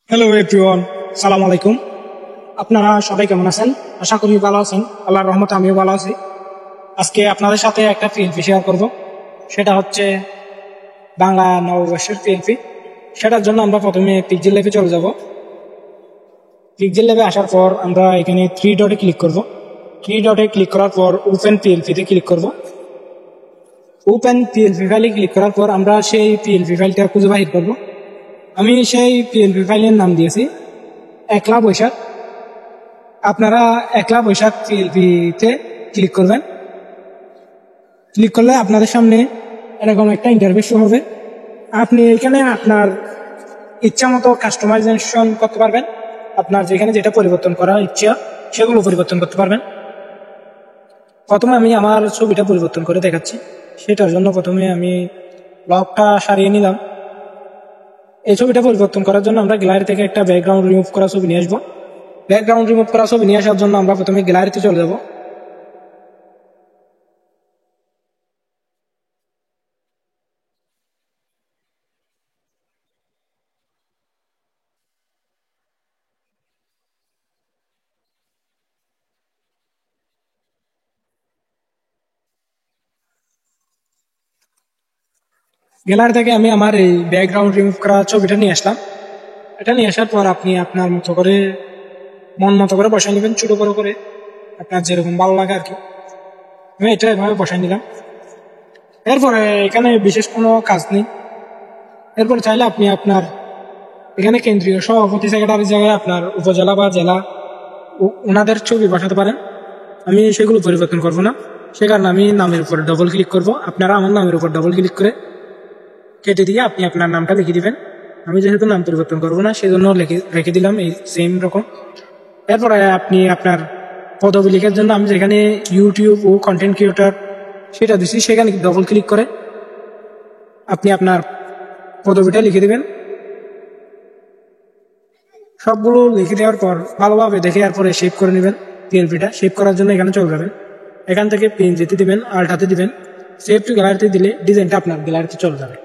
Hello everyone, সালাম আলাইকুম। আপনারা সবাই কেমন আছেন? আশা করি ভালো আছেন। আল্লাহর রহমতে আমিও ভালো আছি। আজকে আপনাদের সাথে একটা পিএলপি শেয়ার করব। সেটা হচ্ছে বাংলা নববর্ষের পিএলপি। সেটার জন্য আমরা প্রথমে পিক্সেল ল্যাবে চলে যাব। পিক্সেল ল্যাবে আসার পর আমরা এখানে থ্রি ডটে ক্লিক করব। থ্রি ডটে ক্লিক করার পর ওপেন পিএলপিতে ক্লিক করব। ওপেন পিএলপি ফাইলে ক্লিক করার পর আমরা সেই পিএলপি ফাইলটা খুঁজে বাহির করব। আমি সেই পিএলপি ফাইলের নাম দিয়েছি একলা বৈশাখ। আপনারা একলা বৈশাখ পিএলপিতে ক্লিক করবেন। ক্লিক করলে আপনাদের সামনে এরকম একটা ইন্টারফেস শো হবে। আপনি এখানে আপনার ইচ্ছা মতো কাস্টমাইজেশন করতে পারবেন। আপনার যেখানে যেটা পরিবর্তন করার ইচ্ছা সেগুলো পরিবর্তন করতে পারবেন। প্রথমে আমি আমার ছবিটা পরিবর্তন করে দেখাচ্ছি। সেটার জন্য প্রথমে আমি লকটা সারিয়ে নিলাম। এই ছবিটা পরিবর্তন করার জন্য আমরা গ্যালারি থেকে একটা ব্যাকগ্রাউন্ড রিমুভ করা ছবি নিয়ে আসবো। ব্যাকগ্রাউন্ড রিমুভ করা ছবি নিয়ে আসার জন্য আমরা প্রথমে গ্যালারিতে চলে যাব। গ্যালারি থেকে আমি আমার এই ব্যাকগ্রাউন্ড রিমুভ করা ছবিটা নিয়ে আসলাম। এটা নিয়ে আসার পর আপনি আপনার মতো করে মন মতো করে বসাই নেবেন, ছোট বড় করে আপনার যেরকম ভালো লাগে আর কি। আমি এটা এভাবে বসাই নিলাম। এরপরে এখানে বিশেষ কোনো কাজ নেই। এরপর চাইলে আপনি আপনার এখানে কেন্দ্রীয় সভাপতি সেক্রেটারির জায়গায় আপনার উপজেলা বা জেলা ওনাদের ছবি বসাতে পারেন। আমি সেগুলো পরিবর্তন করব না, সে কারণে আমি নামের উপর ডবল ক্লিক করব। আপনারা আমার নামের উপর ডবল ক্লিক করে কেটে দিয়ে আপনি আপনার নামটা লিখে দিবেন। আমি যেহেতু নাম পরিবর্তন করবো না সেজন্য রেখে দিলাম এই সেম রকম। এরপরে আপনি আপনার পদবি লেখার জন্য আমি যেখানে ইউটিউব ও কন্টেন্ট ক্রিয়েটর সেটা দিচ্ছি, সেখানে ডবল ক্লিক করে আপনি আপনার পদবিটা লিখে দিবেন। সবগুলো লিখে দেওয়ার পর ভালোভাবে দেখে পরে সেভ করে নেবেন। পিএলপিটা সেভ করার জন্য এখানে চলে যাবেন। এখান থেকে পিএনজিতে দিবেন, আল্টাতে দিবেন, সেভ টু গ্যালারিতে দিলে ডিজাইনটা আপনার গ্যালারিতে চলে যাবে।